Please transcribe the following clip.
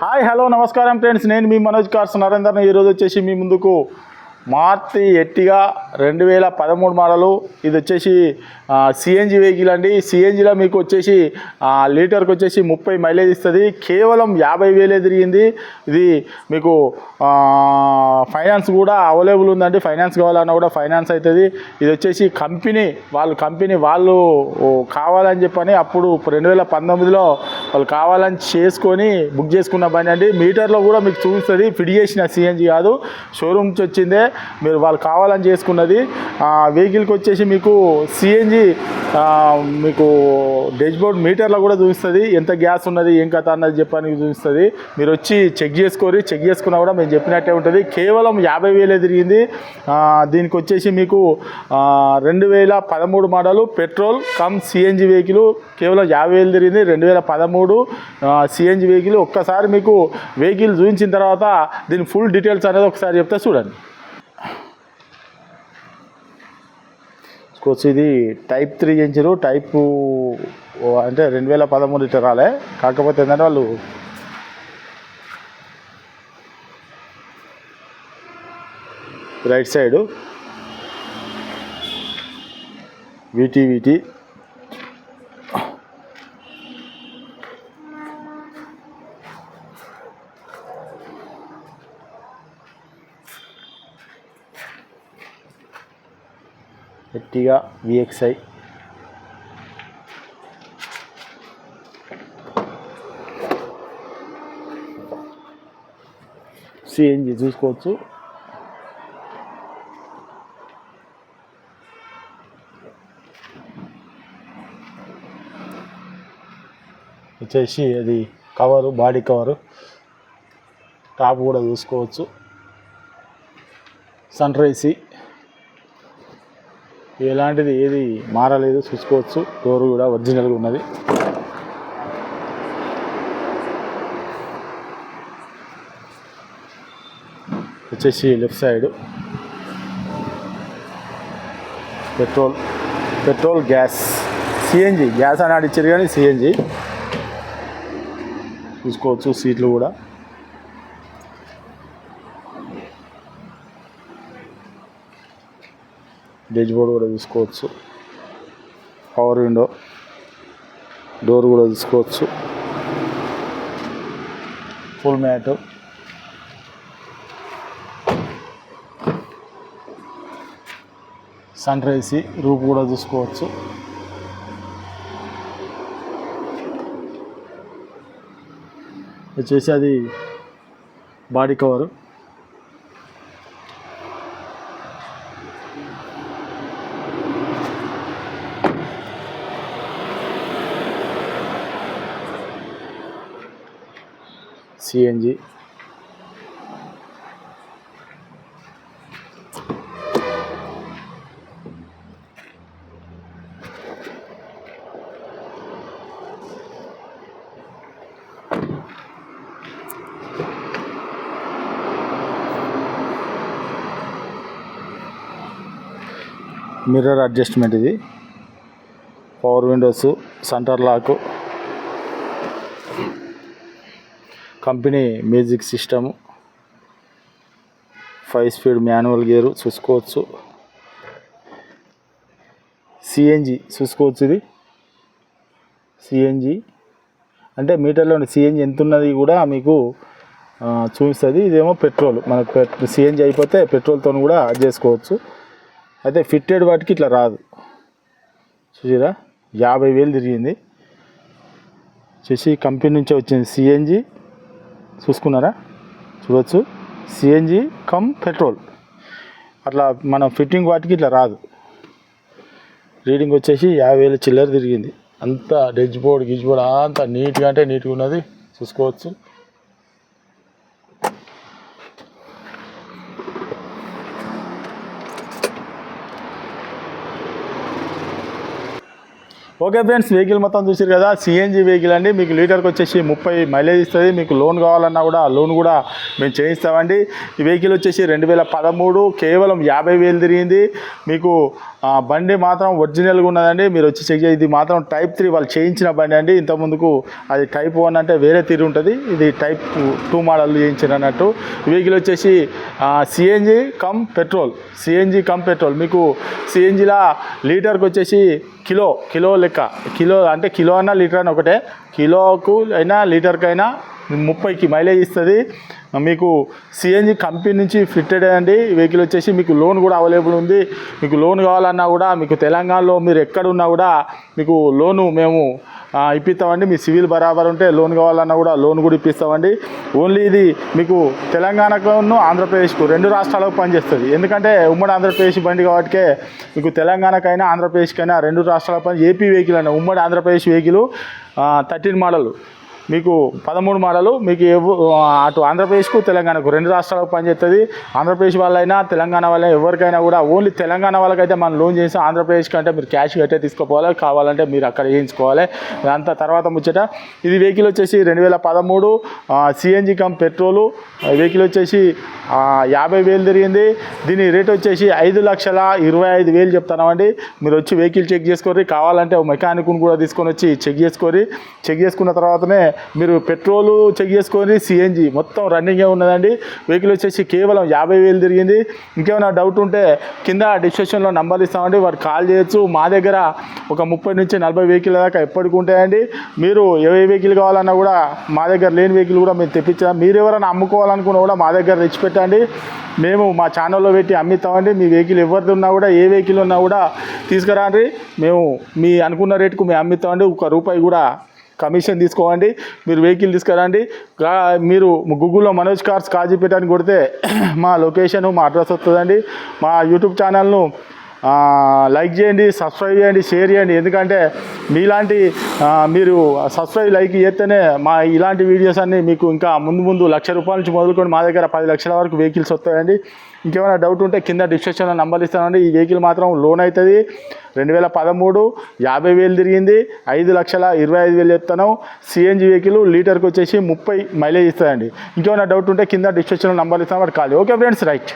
Hi hello నమస్కారం friends, నేను మీ Manoj cars నరేందర్ని. ఈరోజు వచ్చేసి మీ ముందుకు మారుతి ఎర్టిగా 2013 మోడలు. ఇది వచ్చేసి సిఎన్జి వెహికల్ అండి. సిఎన్జిలో మీకు వచ్చేసి లీటర్కి వచ్చేసి 30 మైలేజ్ ఇస్తుంది. కేవలం 50,000 తిరిగింది. ఇది మీకు ఫైనాన్స్ కూడా అవైలబుల్ ఉందండి. ఫైనాన్స్ కావాలన్నా కూడా ఫైనాన్స్ అవుతుంది. ఇది వచ్చేసి కంపెనీ వాళ్ళు కావాలని చెప్పని అప్పుడు 2019లో వాళ్ళు కావాలని చేసుకొని బుక్ చేసుకున్న బండి అండి. మీటర్లో కూడా మీకు చూపిస్తుంది. ఫిట్ చేసిన సిఎన్జి కాదు, షోరూమ్ నుంచి వచ్చిందే. మీరు వాళ్ళు కావాలని చేసుకున్నది. వెహికల్కి వచ్చేసి మీకు సిఎన్జి మీకు డాష్బోర్డ్ మీటర్లో కూడా చూపిస్తుంది. ఎంత గ్యాస్ ఉన్నది ఏం కథ అన్నది చెప్పడానికి చూపిస్తుంది. మీరు వచ్చి చెక్ చేసుకున్నా కూడా మేము చెప్పినట్టే ఉంటుంది. కేవలం 50,000 తిరిగింది. దీనికి వచ్చేసి మీకు 2013 model petrol come CNG vehicle. కేవలం 50,000 తిరిగింది. 2013 సిఎన్జి వెహికల్. ఒక్కసారి మీకు వెహికల్ చూపించిన తర్వాత దీని ఫుల్ డీటెయిల్స్ అనేది ఒకసారి చెప్తే చూడండి. ఇది టైప్ 3 ఇంచరు టైపు అంటే 2013 లీటర్ రాలే. కాకపోతే ఏంటంటే వాళ్ళు రైట్ సైడు వీటి ఎర్టిగా విఎక్స్ఐ సిఎన్జి చూసుకోవచ్చు. వచ్చేసి అది కవరు, బాడీ కవరు, టాప్ కూడా చూసుకోవచ్చు. సన్ రైస్ ఎలాంటిది ఏది మారలేదు చూసుకోవచ్చు. డోర్ కూడా ఒరిజినల్గా ఉన్నది. వచ్చేసి left side petrol gas CNG gas అని ఆడిచ్చారు కానీ సిఎన్జి చూసుకోవచ్చు. సీట్లు కూడా డాష్బోర్డ్ కూడా చూసుకోవచ్చు. పవర్ విండో, డోర్ కూడా చూసుకోవచ్చు. Full matte, sun rise roof కూడా చూసుకోవచ్చు. వచ్చేసి అది body cover. CNG mirror adjustment, ఇది power windows, centre lock, company music system, 5 speed manual gear చూసుకోవచ్చు. సిఎన్జి చూసుకోవచ్చు. ఇది సిఎన్జి అంటే మీటర్లో సిఎన్జి ఎంత ఉన్నది కూడా మీకు చూపిస్తుంది. ఇదేమో పెట్రోల్. మనకు సిఎన్జి అయిపోతే పెట్రోల్తో కూడా యాడ్ చేసుకోవచ్చు. అయితే ఫిట్టెడ్ వాటికి ఇట్లా రాదు. చూసిరా 50,000 తిరిగింది. చూసి కంపెనీ నుంచే వచ్చింది సిఎన్జి. చూసుకున్నారా, చూడవచ్చు. CNG come petrol. అట్లా మనం ఫిట్టింగ్ వాటికి ఇట్లా రాదు. రీడింగ్ వచ్చేసి 50,000 చిల్లర తిరిగింది. అంతా డాష్బోర్డ్ అంతా నీట్గా అంటే నీట్గా ఉన్నది చూసుకోవచ్చు. ఓకే ఫ్రెండ్స్, వెహికల్ మొత్తం చూసారు కదా, సిఎన్జి వెహికల్ అండి. మీకు లీటర్కి వచ్చేసి 30 మైలేజ్ ఇస్తుంది. మీకు లోన్ కావాలన్నా కూడా లోన్ కూడా మేము చేయిస్తామండి. ఈ వెహికల్ వచ్చేసి 2013 కేవలం 50,000 తిరిగింది. మీకు బండి మాత్రం ఒరిజినల్గా ఉన్నదండి. మీరు వచ్చి చెక్ చేసి, ఇది మాత్రం Type 3 వాళ్ళు చేయించిన బండి అండి. ఇంతకుముందుకు అది Type 1 అంటే వేరే తీరు ఉంటుంది, ఇది Type 2 మోడల్ చేయించారు అన్నట్టు. వెహికల్ వచ్చేసి సిఎన్జి కమ్ పెట్రోల్. మీకు సిఎన్జిలా లీటర్కి వచ్చేసి కిలో లెక్క, కిలో అంటే కిలో అన్నా లీటర్ అన్న ఒకటే, కిలోకు అయినా లీటర్కైనా 30కి మైలేజ్ ఇస్తుంది. మీకు సిఎన్జి కంపెనీ నుంచి ఫిట్టెడ్ అండి. వెహికల్ వచ్చేసి మీకు లోన్ కూడా అవైలబుల్ ఉంది. మీకు లోన్ కావాలన్నా కూడా మీకు తెలంగాణలో మీరు ఎక్కడున్నా కూడా మీకు లోను మేము ఇప్పిస్తామండి. మీ సివిల్ బరాబర్ ఉంటే లోన్ కావాలన్నా కూడా లోన్ కూడా ఇప్పిస్తామండి. ఓన్లీ ఇది మీకు తెలంగాణకు ఆంధ్రప్రదేశ్కు 2 రాష్ట్రాలకు పనిచేస్తుంది. ఎందుకంటే ఉమ్మడి ఆంధ్రప్రదేశ్ బండి కాబట్టి మీకు తెలంగాణకైనా ఆంధ్రప్రదేశ్కైనా 2 రాష్ట్రాలకు పని. ఏపీ వెహికల్ అన్న ఉమ్మడి ఆంధ్రప్రదేశ్ వెహికల్ 13 మోడల్, మీకు 13 మోడలు. మీకు అటు ఆంధ్రప్రదేశ్కు తెలంగాణకు 2 రాష్ట్రాలకు పనిచేస్తుంది. ఆంధ్రప్రదేశ్ వాళ్ళైనా తెలంగాణ వాళ్ళైనా ఎవరికైనా కూడా ఓన్లీ తెలంగాణ వాళ్ళకైతే మనం లోన్ చేసి, ఆంధ్రప్రదేశ్ కంటే మీరు క్యాష్ కట్టే తీసుకోవాలి, కావాలంటే మీరు అక్కడ చేయించుకోవాలి. అంతా తర్వాత ముచ్చట. ఇది వెహికల్ వచ్చేసి 2013 సిఎన్జి కమ్ పెట్రోలు. వెహికల్ వచ్చేసి 50,000 తిరిగింది. దీని రేట్ వచ్చేసి 5,25,000 చెప్తున్నామండి. మీరు వచ్చి వెహికల్ చెక్ చేసుకోరి, కావాలంటే మెకానిక్ను కూడా తీసుకొని వచ్చి చెక్ చేసుకున్న తర్వాతనే మీరు పెట్రోలు చెక్ చేసుకొని సిఎన్జి మొత్తం రన్నింగే ఉన్నదండి. వెహికల్ వచ్చేసి కేవలం 50,000 తిరిగింది. ఇంకేమైనా డౌట్ ఉంటే కింద డిస్క్రిప్షన్లో నంబర్ ఇస్తామండి, వారు కాల్ చేయొచ్చు. మా దగ్గర ఒక 30 నుంచి 40 వెహికల్ దాకా ఎప్పటికి ఉంటాయండి. మీరు ఏ వెహికల్ కావాలన్నా కూడా మా దగ్గర లేని వెహికల్ కూడా మేము తెప్పించాం. మీరు ఎవరైనా అమ్ముకోవాలనుకున్నా కూడా మా దగ్గర తెచ్చిపెట్టండి, మేము మా ఛానల్లో పెట్టి అమ్మిస్తామండి. మీ వెహికల్ ఎవరిది ఉన్నా కూడా, ఏ వెహికల్ ఉన్నా కూడా తీసుకురండి, మేము మీ అనుకున్న రేటుకు మేము అమ్మిస్తామండి. ₹1 కూడా కమిషన్ తీసుకోవండి. మీరు వెహికల్ తీసుకురండి. మీరు గూగుల్లో మనోజ్ కార్స్ కాజీపేట అని కొడితే మా లొకేషను, మా అడ్రస్ వస్తుందండి. మా యూట్యూబ్ ఛానల్ను లైక్ చేయండి, సబ్స్క్రైబ్ చేయండి, షేర్ చేయండి. ఎందుకంటే మీలాంటి మీరు సబ్స్క్రైబ్ లైక్ చేస్తేనే మా ఇలాంటి వీడియోస్ అన్నీ మీకు ఇంకా ముందు ₹1,00,000 నుంచి మొదలుకొని మా దగ్గర 10 లక్షల వరకు వెహికల్స్ వస్తాయండి. ఇంకేమైనా డౌట్ ఉంటే కింద డిస్క్రిప్షన్లో నంబర్ ఇస్తానండి. ఈ వెహికల్ మాత్రం లోన్ అవుతుంది. 2013 50,000 తిరిగింది. 5,25,000 చెప్తాను. సిఎన్జి వెహికల్ లీటర్కి వచ్చేసి 30 మైలేజ్ ఇస్తుందండి. ఇంకేమైనా డౌట్ ఉంటే కింద డిస్క్రిప్షన్లో నంబర్ ఇస్తాను, వాడు కాల్. Okay friends, right.